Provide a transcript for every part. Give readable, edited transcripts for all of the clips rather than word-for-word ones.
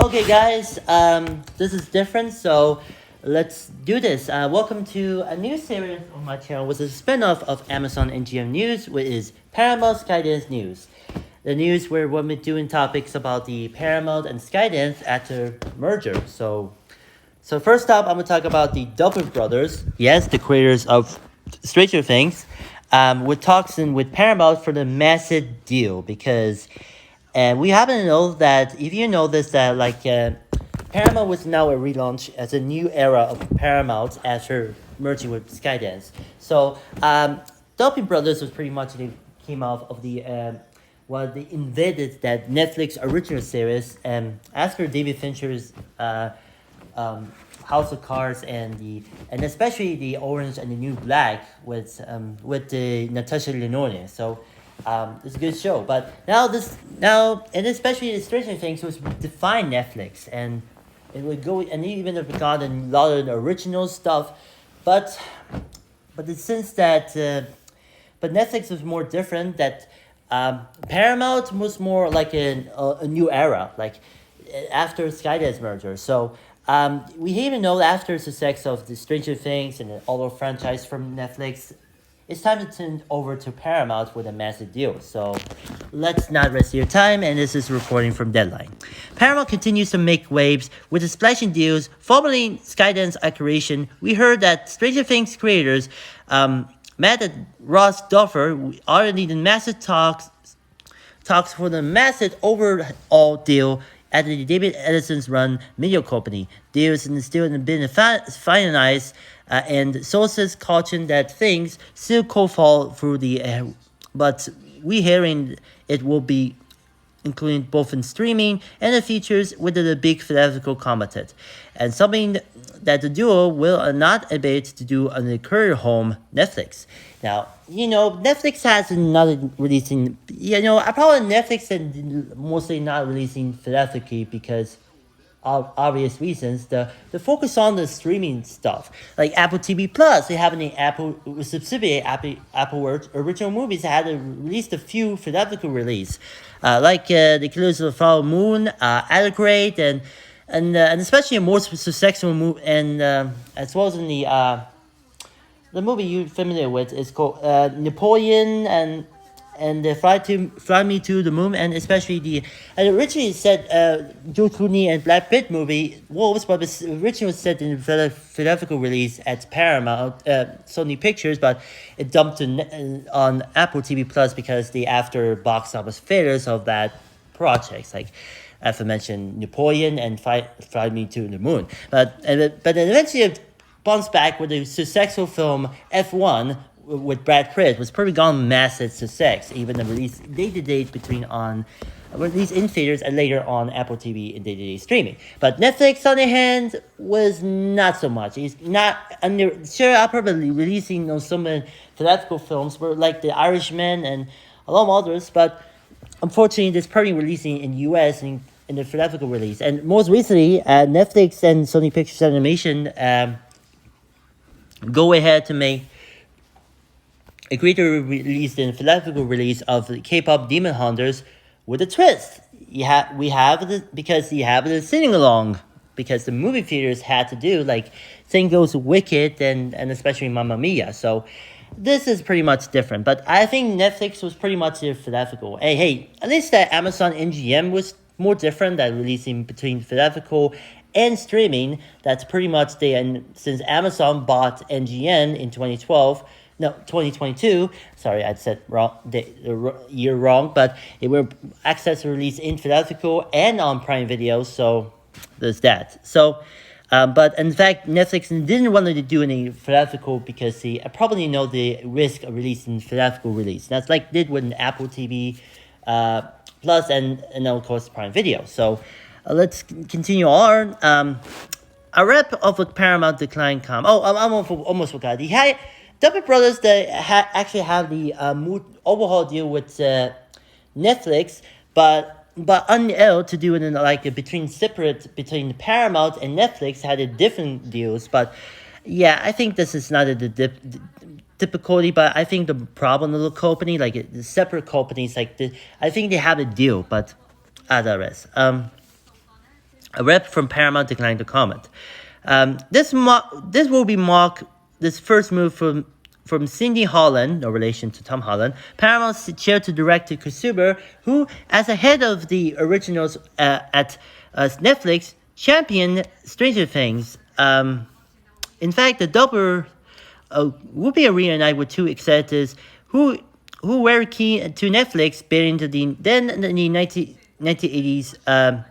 Okay, guys, this is different, so let's do this. Welcome to a new series on my channel, which is a spin-off of Amazon and GM News, which is Paramount Skydance News. The news where we'll be doing topics about the Paramount and Skydance after merger. So first up, I'm gonna talk about the Duffer brothers. Yes, the creators of Stranger Things, with talks in with Paramount for the massive deal because. And we happen to know that if you know this, that Paramount was now a relaunch as a new era of Paramount after merging with Skydance. So Dolphin Brothers was pretty much they came out of the they invaded that Netflix original series after David Fincher's House of Cards and especially the Orange and the New Black with the Natasha Leone. So it's a good show. But now and especially the Stranger Things was define Netflix and it would go and even if it got a lot of the original stuff, but since that but Netflix was more different. That Paramount was more like a new era, like after Skydance merger. So we even know after the success of the Stranger Things and all the franchise from Netflix, it's time to turn over to Paramount with a massive deal. So let's not waste your time, and this is reporting from Deadline. Paramount continues to make waves with the splashing deals. Following Skydance acquisition, we heard that Stranger Things creators Matt and Ross Duffer already in massive talks for the massive overall deal at the David Edison's run media company. Deals still been finalized, and sources caution that things still could fall through the air. But we hearing it will be including both in streaming and the features with the big theatrical content, and something that the duo will not abate to do on the current home Netflix. Now, Netflix has not releasing, I probably Netflix is mostly not releasing theatrically because of obvious reasons. The focus on the streaming stuff, like Apple TV Plus, they have an Apple subsidiary, Apple original movies had released a few theatrical release, The Killers of the Flower Moon, Adequate, and especially a more successful movie, and as well as in the movie you're familiar with is called Napoleon and the Fly Me to the Moon, and especially and originally said George Clooney and Brad Pitt movie Wolves, but it originally was set in the theatrical release at Paramount Sony Pictures, but it dumped on Apple TV Plus because the after box office failures of that projects like aforementioned Napoleon and Fly Me to the Moon, but then eventually it bounced back with the successful film F1 with Brad Pitt was probably gone massive success. Even the release day-to-day between on release in theaters and later on Apple TV and day-to-day streaming. But Netflix, on the other hand, was not so much. It's not under sure. I'm probably releasing some theatrical films, were like The Irishman and a lot of others, but unfortunately, it's probably releasing in US in the theatrical release. And most recently, Netflix and Sony Pictures Animation go ahead to agree to release the theatrical release of the K-pop Demon Hunters with a twist. Because you have the singing along because the movie theaters had to do like same goes Wicked and especially Mamma Mia. So this is pretty much different. But I think Netflix was pretty much theatrical. Hey, at least that Amazon NGM was more different than releasing between theatrical and streaming. That's pretty much and since Amazon bought NGN in 2022. Sorry, I said the year wrong, but it will access release in theatrical and on Prime Video. So there's that. So, but in fact, Netflix didn't want to do any theatrical because they probably know the risk of releasing theatrical release. That's like did with an Apple TV Plus and of course Prime Video. So let's continue on. A rep of a Paramount decline com. Oh, I almost forgot. Duffer Brothers actually have the overhaul deal with Netflix, but unable to do it in between Paramount and Netflix had a different deals. But yeah, I think this is not the difficulty, but I think the problem of the company, like the separate companies, I think they have a deal, but otherwise, A rep from Paramount declined to comment. This will be mark this first move from Cindy Holland, no relation to Tom Holland, Paramount's chair to direct to consumer, who, as a head of the originals at Netflix, championed Stranger Things. In fact, the Duffer will be a reunite with two executives who were key to Netflix, bearing to the 1980s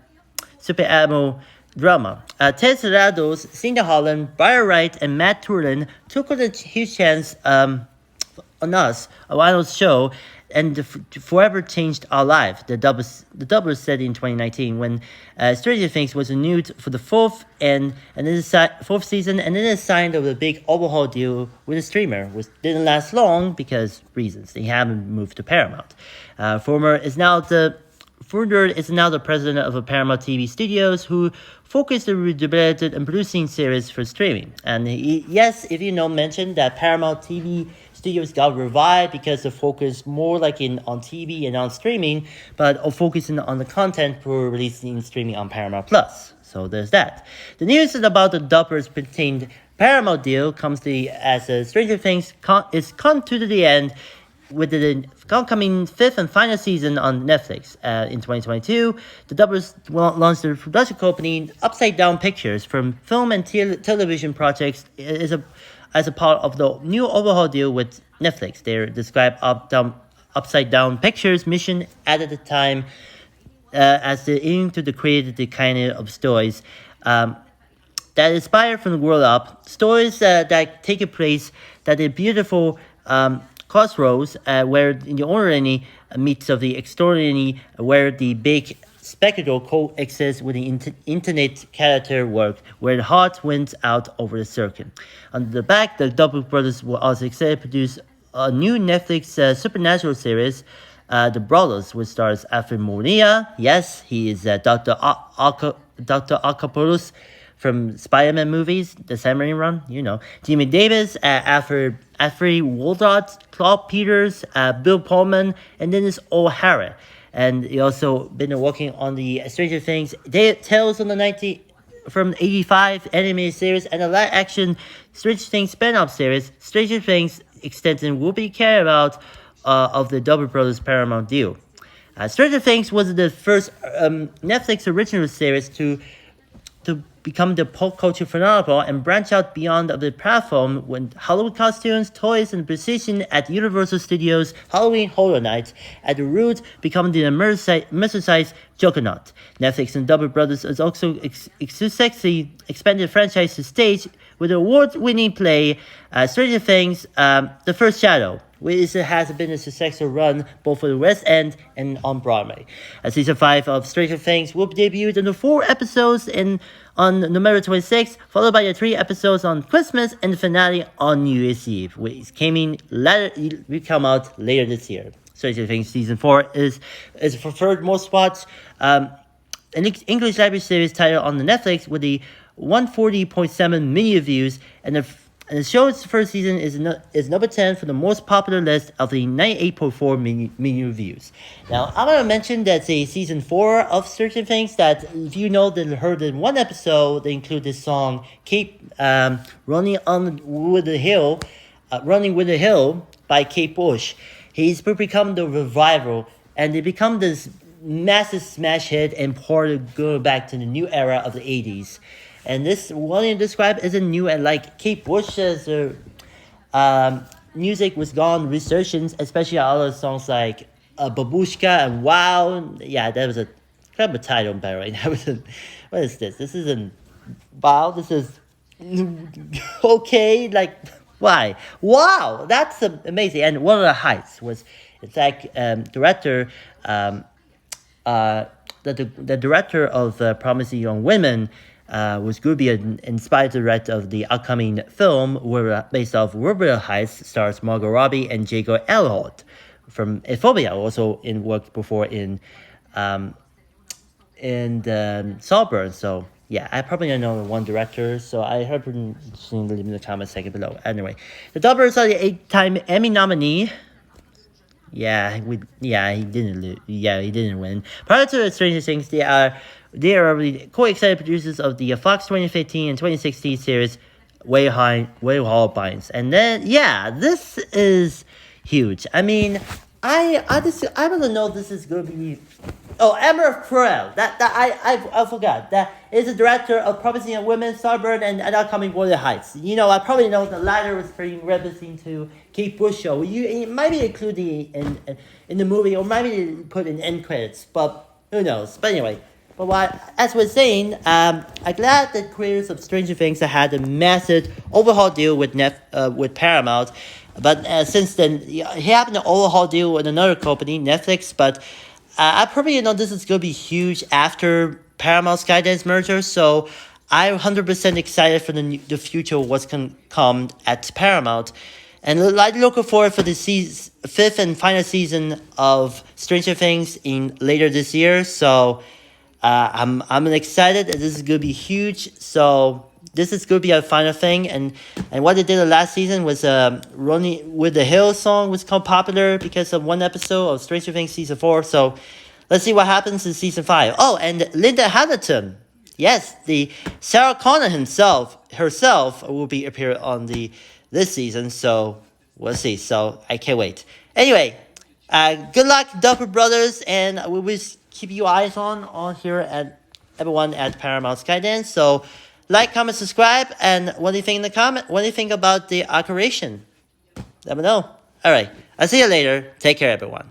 super animal drama. Ted Sarandos, Cindy Holland, Brian Wright, and Matt Turlin took a huge chance on us, a wild show, and forever changed our life. The double said in 2019 when Stranger Things was renewed for the fourth season, and then it signed of a big overhaul deal with a streamer, which didn't last long because reasons. They haven't moved to Paramount. Further is now the president of Paramount TV Studios, who focused on developing and producing series for streaming. And if you know, mentioned that Paramount TV Studios got revived because of focus more like on TV and on streaming, but of focusing on the content for releasing streaming on Paramount Plus. So there's that. The news about the Duffer's retained Paramount deal comes as Stranger Things is come to the end with the upcoming fifth and final season on Netflix. In 2022, the Duffers launched their production company Upside Down Pictures from film and television projects as a part of the new overhaul deal with Netflix. They describe Upside Down Pictures' mission at the time as they aim to create the kind of stories that inspire from the world up, stories that take place that are beautiful crossroads where the ordinary meets of the extraordinary, where the big spectacle coexists with the internet character work, where the heart wins out over the circuit. On the back, the Duffer brothers will also excited to produce a new Netflix supernatural series, The Brothers, which stars Alfred Molina. Yes, he is Dr. Octopus from Spider-Man movies, the Samurai Run, you know. Jimmy Davis, Alfred Woldot, Claude Peters, Bill Pullman, and Dennis O'Hara. And he also been working on the Stranger Things Tales from the 85 animated series and the live-action Stranger Things spin-off series. Stranger Things extension will be carried out of the Duffer Brothers Paramount deal. Stranger Things was the first Netflix original series to become the pop culture phenomenon and branch out beyond of the platform with Halloween costumes, toys, and precision at Universal Studios Halloween Horror Nights at the root becoming the immersive juggernaut. Netflix and Duffer Brothers has also successfully expanded the franchise to stage with the award-winning play Stranger Things, The First Shadow, which has been a successful run both for the West End and on Broadway. Season 5 of Stranger Things will debut in the 4 episodes on November 26th, followed by the 3 episodes on Christmas and the finale on New Year's Eve, which will come out later this year. Stranger Things Season 4 is preferred most watched an English language series title on the Netflix with the 140.7 million views, and the show's first season is number 10 for the most popular list of the 98.4 million views. Now, I'm going to mention that the season 4 of Stranger Things, that if you know that heard in one episode, they include this song, Running with the Hill by Kate Bush. He's become the revival, and they become this massive smash hit and part of going back to the new era of the 80s. And this one you describe as a new, and like Kate Bush's music was gone resurgence, especially other songs like Babushka and Wow. Yeah, that was a kind of a title, by the way. What is this? This isn't Wow. This is okay. Like, why? Wow, that's amazing. And One of the Heights was, in fact, director. The director of Promising Young Women. Was going to be an inspired director of the upcoming film based off Wuthering Heights, stars Margot Robbie and Jacob Elord from Euphoria, also worked before in Saltburn. So yeah, I probably don't know one director, so I heard leave in the comments section below. Anyway, the Duffers are the 8-time Emmy nominee. He didn't win. Prior to Stranger Things, they are they are the co-executive producers of the Fox 2015 and 2016 series Way High, Way Hall Binds. And then, yeah, this is huge. I mean, I don't know if this is going to be. Oh, Emma Farrell. I forgot. That is the director of Promising Young Women, Starburn, and upcoming Warrior Heights. You know, I probably know the latter was pretty referencing to Kate Bush show. You might be including in the movie, or maybe put in end credits, but who knows? But anyway. But as we're saying, I'm glad that creators of Stranger Things had a massive overhaul deal with with Paramount. But since then, he happened to overhaul deal with another company, Netflix. But I probably know this is going to be huge after Paramount Skydance merger. So I'm 100% excited for the future of what's going to come at Paramount. And I'm looking forward for the fifth and final season of Stranger Things in later this year. So I'm excited. This is gonna be huge. So this is gonna be a final thing. And what they did the last season was Running with the Hill song was become popular because of one episode of Stranger Things season 4. So let's see what happens in season 5. Oh, and Linda Hamilton. Yes, the Sarah Connor herself will be appear on this season. So we'll see. So I can't wait. Anyway, good luck, Duffer Brothers, and we will keep you eyes on here at everyone at Paramount Skydance. So like, comment, subscribe, and what do you think in the comment? What do you think about the operation? Let me know. All right, I'll see you later. Take care, everyone.